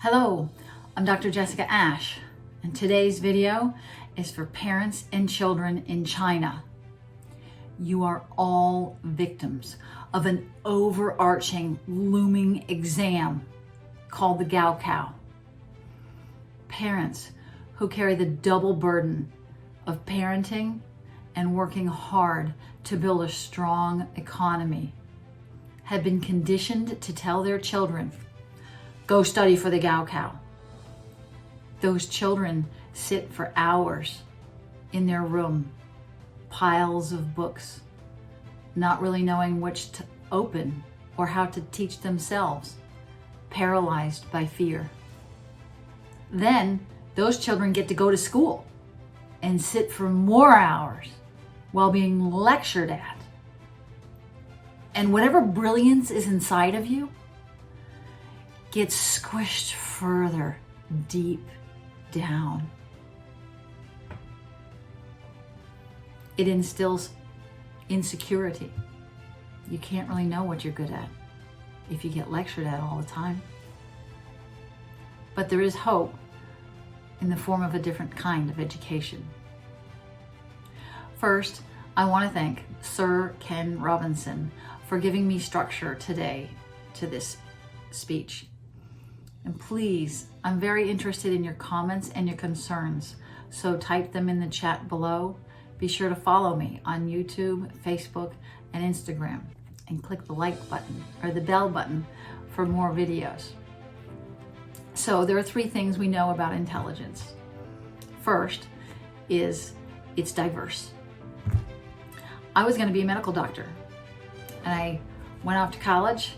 Hello, I'm Dr. Jessica Ash, and today's video is for parents and children in China. You are all victims of an overarching, looming exam called the Gaokao. Parents who carry the double burden of parenting and working hard to build a strong economy have been conditioned to tell their children, "Go study for the Gaokao." Those children sit for hours in their room, piles of books, not really knowing which to open or how to teach themselves, paralyzed by fear. Then those children get to go to school and sit for more hours while being lectured at. And whatever brilliance is inside of you gets squished further deep down. It instills insecurity. You can't really know what you're good at if you get lectured at all the time. But there is hope in the form of a different kind of education. First, I want to thank Sir Ken Robinson for giving me structure today to this speech. And please, I'm very interested in your comments and your concerns, so type them in the chat below. Be sure to follow me on YouTube, Facebook, and Instagram, and click the like button or the bell button for more videos. So there are three things we know about intelligence. First is it's diverse. I was going to be a medical doctor, and I went off to college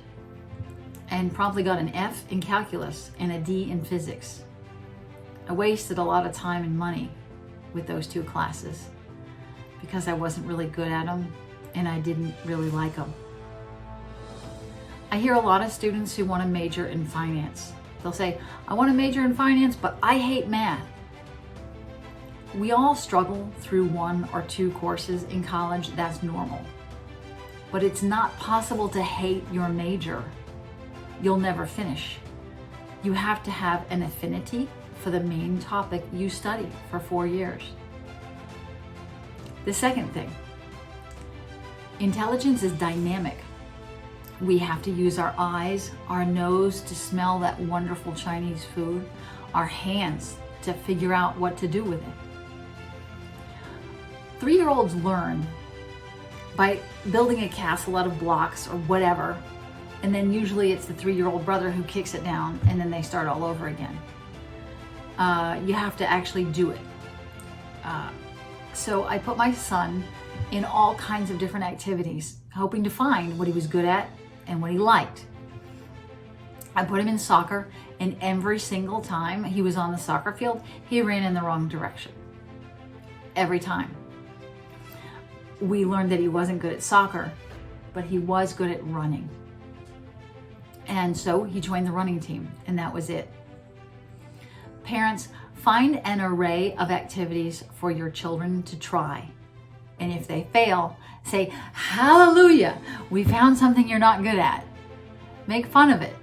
and promptly got an F in calculus and a D in physics. I wasted a lot of time and money with those two classes because I wasn't really good at them and I didn't really like them. I hear a lot of students who want to major in finance. They'll say, "I want to major in finance, but I hate math." We all struggle through one or two courses in college. That's normal. But it's not possible to hate your major. You'll never finish. You have to have an affinity for the main topic you study for 4 years. The second thing, intelligence is dynamic. We have to use our eyes, our nose to smell that wonderful Chinese food, our hands to figure out what to do with it. 3-year-olds learn by building a castle out of blocks or whatever, and then usually it's the 3-year-old brother who kicks it down, and then they start all over again. You have to actually do it. So I put my son in all kinds of different activities, hoping to find what he was good at and what he liked. I put him in soccer, and every single time he was on the soccer field, he ran in the wrong direction. Every time. We learned that he wasn't good at soccer, but he was good at running. And so he joined the running team, and that was it. Parents, find an array of activities for your children to try. And if they fail, say, "Hallelujah, we found something you're not good at." Make fun of it.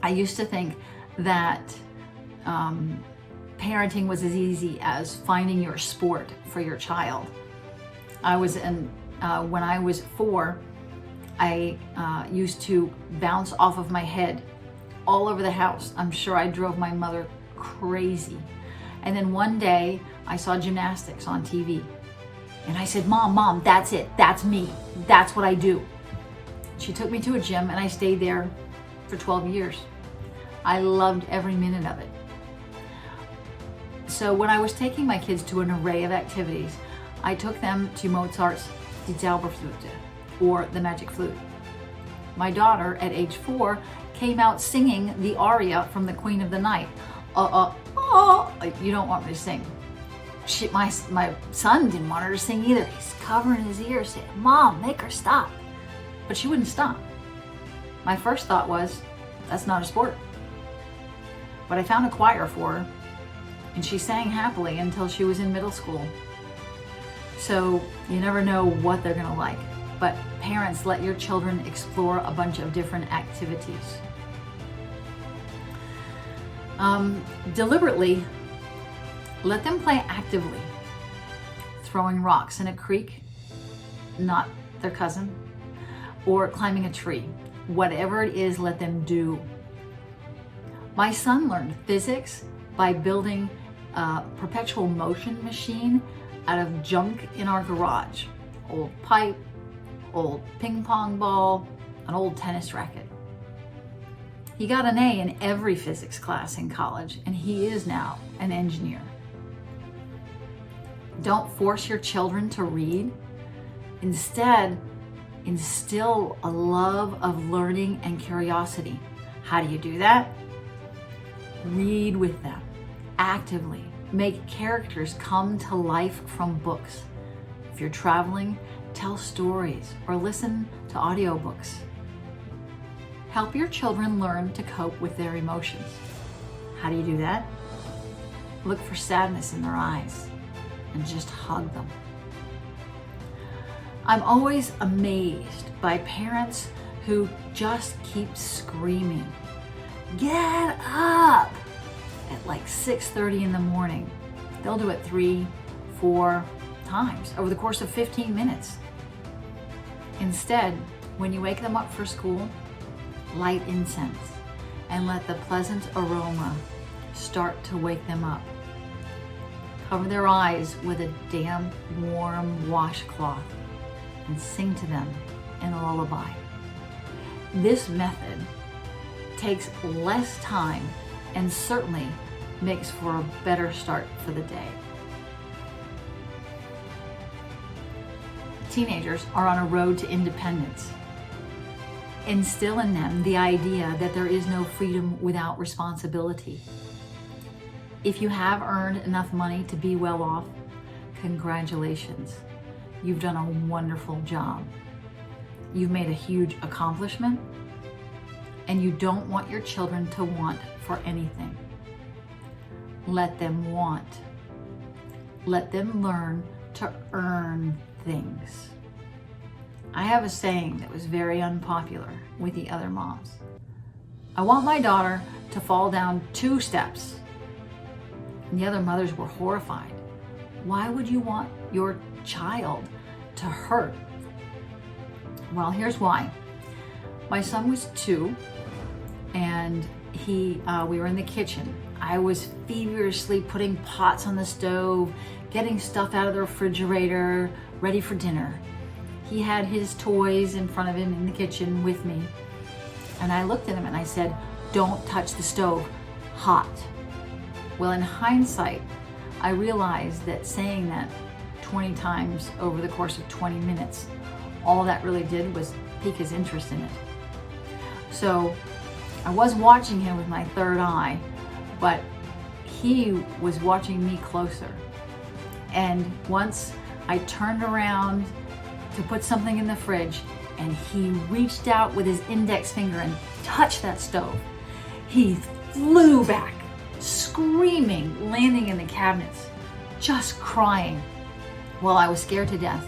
I used to think that parenting was as easy as finding your sport for your child. When I was 4, I used to bounce off of my head all over the house. I'm sure I drove my mother crazy. And then one day I saw gymnastics on TV. And I said, Mom, that's it. That's me. That's what I do." She took me to a gym, and I stayed there for 12 years. I loved every minute of it. So when I was taking my kids to an array of activities, I took them to Mozart's Die Zauberflöte, or the Magic Flute. My daughter, at age 4, came out singing the aria from the Queen of the Night. You don't want me to sing. My son didn't want her to sing either. He's covering his ears saying, "Mom, make her stop." But she wouldn't stop. My first thought was, that's not a sport. But I found a choir for her, and she sang happily until she was in middle school. So you never know what they're gonna like. But parents, let your children explore a bunch of different activities. Deliberately let them play actively. Throwing rocks in a creek, not their cousin, or climbing a tree. Whatever it is, let them do. My son learned physics by building a perpetual motion machine out of junk in our garage. Old pipe, old ping pong ball, an old tennis racket. He got an A in every physics class in college, and he is now an engineer. Don't force your children to read. Instead, instill a love of learning and curiosity. How do you do that? Read with them, actively. Make characters come to life from books. If you're traveling, tell stories or listen to audiobooks. Help your children learn to cope with their emotions. How do you do that? Look for sadness in their eyes and just hug them. I'm always amazed by parents who just keep screaming, "Get up!" at like 6:30 in the morning. They'll do it 3, 4 times over the course of 15 minutes. Instead, when you wake them up for school, light incense and let the pleasant aroma start to wake them up. Cover their eyes with a damp, warm washcloth and sing to them in a lullaby. This method takes less time and certainly makes for a better start for the day. Teenagers are on a road to independence. Instill in them the idea that there is no freedom without responsibility. If you have earned enough money to be well off, congratulations. You've done a wonderful job. You've made a huge accomplishment, and you don't want your children to want for anything. Let them want. Let them learn to earn things. I have a saying that was very unpopular with the other moms. I want my daughter to fall down 2 steps. And the other mothers were horrified. Why would you want your child to hurt? Well, here's why. My son was 2, and we were in the kitchen. I was feverishly putting pots on the stove, getting stuff out of the refrigerator, ready for dinner. He had his toys in front of him in the kitchen with me. And I looked at him and I said, "Don't touch the stove, hot." Well, in hindsight, I realized that saying that 20 times over the course of 20 minutes, all that really did was pique his interest in it. So I was watching him with my third eye, but he was watching me closer. And once I turned around to put something in the fridge, and he reached out with his index finger and touched that stove, he flew back, screaming, landing in the cabinets, just crying. Well, I was scared to death.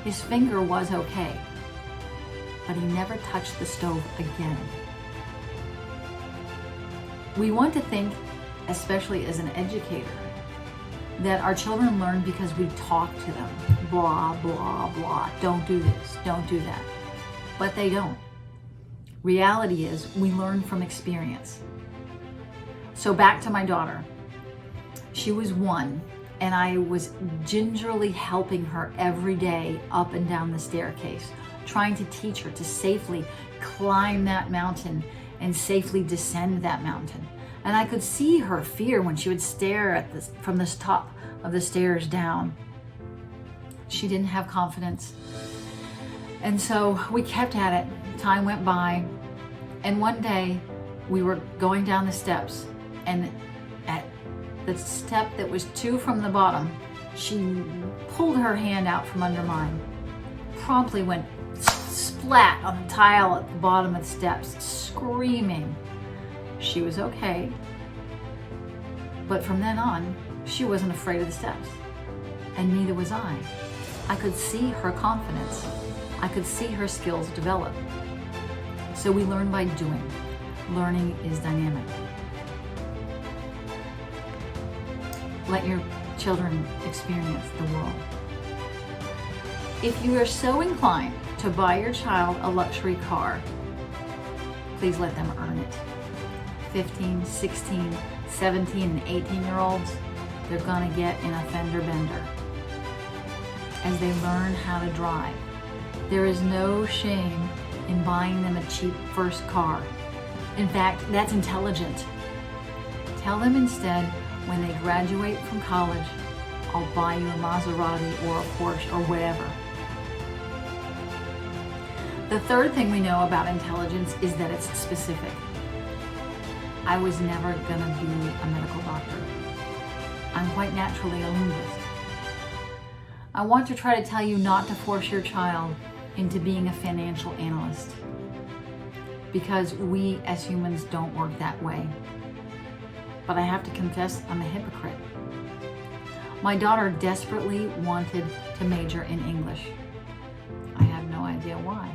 His finger was okay, but he never touched the stove again. We want to think, especially as an educator, that our children learn because we talk to them. Blah, blah, blah. Don't do this, don't do that. But they don't. Reality is we learn from experience. So back to my daughter. She was 1, and I was gingerly helping her every day up and down the staircase, trying to teach her to safely climb that mountain and safely descend that mountain. And I could see her fear when she would stare at this from the top of the stairs down. She didn't have confidence. And so we kept at it. Time went by. And one day we were going down the steps, and at the step that was 2 from the bottom, she pulled her hand out from under mine, promptly went splat on the tile at the bottom of the steps, screaming. She was okay, but from then on, she wasn't afraid of the steps, and neither was I. I could see her confidence. I could see her skills develop. So we learn by doing. Learning is dynamic. let your children experience the world. If you are so inclined to buy your child a luxury car, please let them earn it. 15, 16, 17, and 18-year-olds, they're gonna get in a fender bender as they learn how to drive. There is no shame in buying them a cheap first car. In fact, that's intelligent. Tell them instead, when they graduate from college, I'll buy you a Maserati or a Porsche or whatever. The third thing we know about intelligence is that it's specific. I was never gonna be a medical doctor. I'm quite naturally a linguist. I want to try to tell you not to force your child into being a financial analyst, because we as humans don't work that way. But I have to confess, I'm a hypocrite. My daughter desperately wanted to major in English. I have no idea why.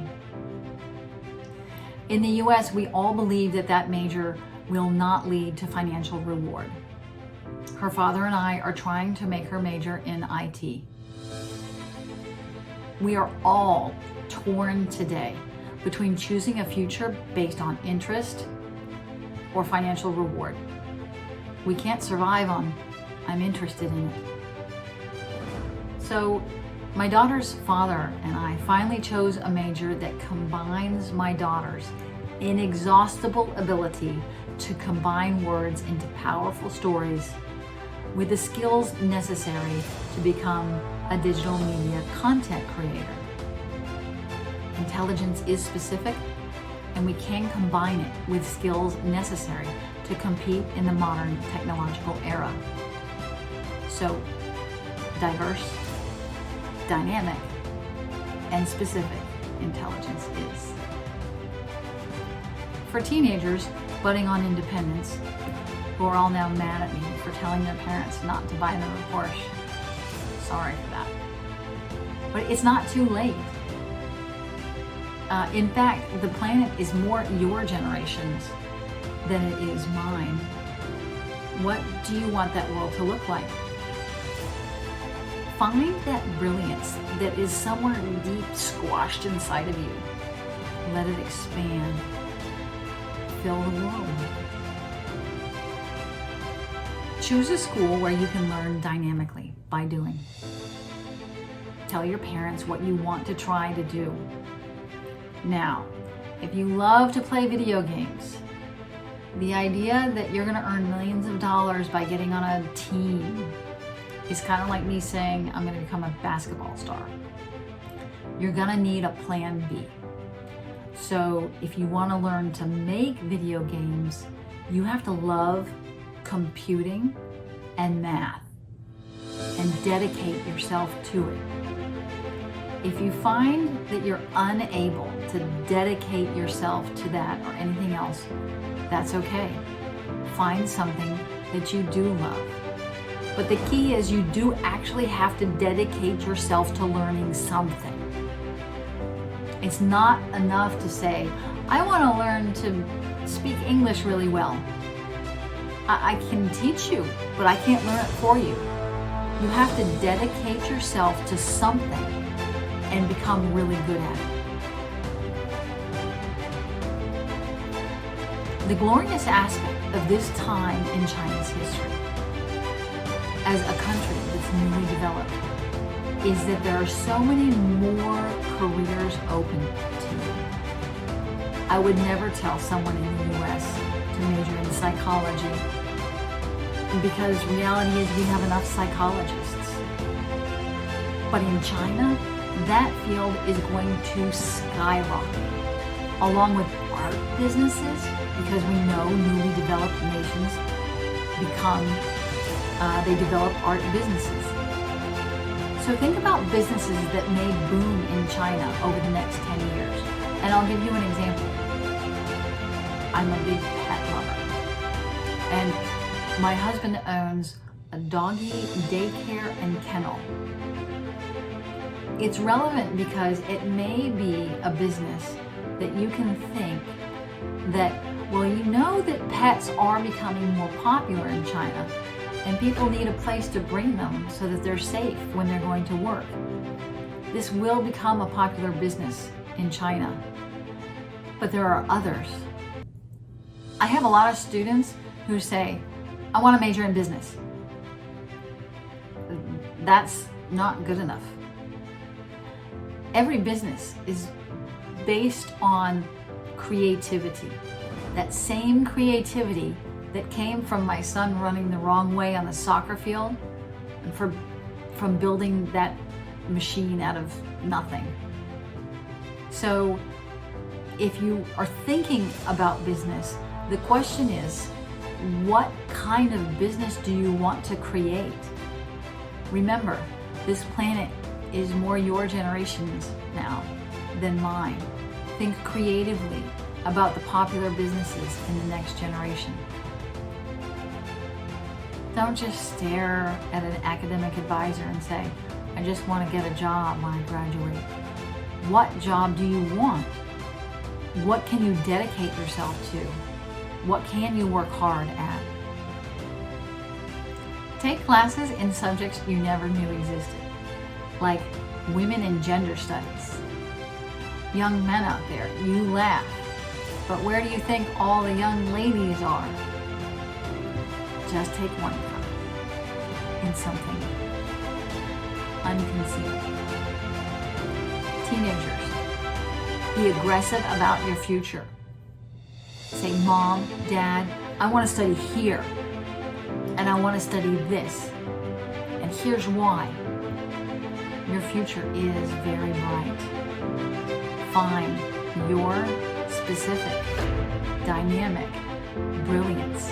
In the US, we all believe that that major will not lead to financial reward. Her father and I are trying to make her major in IT. We are all torn today between choosing a future based on interest or financial reward. We can't survive on, I'm interested in it. So my daughter's father and I finally chose a major that combines my daughter's inexhaustible ability to combine words into powerful stories with the skills necessary to become a digital media content creator. Intelligence is specific, and we can combine it with skills necessary to compete in the modern technological era. So, diverse, dynamic, and specific intelligence is. For teenagers budding on independence, who are all now mad at me for telling their parents not to buy them a Porsche, sorry for that. But it's not too late. In fact, the planet is more your generation's than it is mine. What do you want that world to look like? Find that brilliance that is somewhere deep squashed inside of you. Let it expand. Fill the world. Choose a school where you can learn dynamically by doing. Tell your parents what you want to try to do. Now, if you love to play video games, the idea that you're going to earn millions of dollars by getting on a team is kind of like me saying I'm going to become a basketball star. You're going to need a plan B. So if you want to learn to make video games, you have to love computing and math and dedicate yourself to it. If you find that you're unable to dedicate yourself to that or anything else, that's okay. Find something that you do love. But the key is you do actually have to dedicate yourself to learning something. It's not enough to say, I want to learn to speak English really well. I can teach you, but I can't learn it for you. You have to dedicate yourself to something and become really good at it. The glorious aspect of this time in China's history, as a country that's newly developed, is that there are so many more careers open to you. I would never tell someone in the US to major in psychology, because reality is we have enough psychologists. But in China, that field is going to skyrocket, along with art businesses, because we know newly developed nations they develop art businesses. So think about businesses that may boom in China over the next 10 years. And I'll give you an example. I'm a big pet lover. And my husband owns a doggy daycare and kennel. It's relevant because it may be a business that you can think that, well, you know that pets are becoming more popular in China, and people need a place to bring them so that they're safe when they're going to work. This will become a popular business in China, but there are others. I have a lot of students who say, I want to major in business. That's not good enough. Every business is based on creativity. That same creativity that came from my son running the wrong way on the soccer field and from building that machine out of nothing. So if you are thinking about business, the question is, what kind of business do you want to create? Remember, this planet is more your generation's now than mine. Think creatively about the popular businesses in the next generation. Don't just stare at an academic advisor and say, I just want to get a job when I graduate. What job do you want? What can you dedicate yourself to? What can you work hard at? Take classes in subjects you never knew existed, like women and gender studies. Young men out there, you laugh, but where do you think all the young ladies are? Just take one class in something unconceived. Teenagers, be aggressive about your future. Say, Mom, Dad, I want to study here, and I want to study this, and here's why. Your future is very bright. Find your specific, dynamic brilliance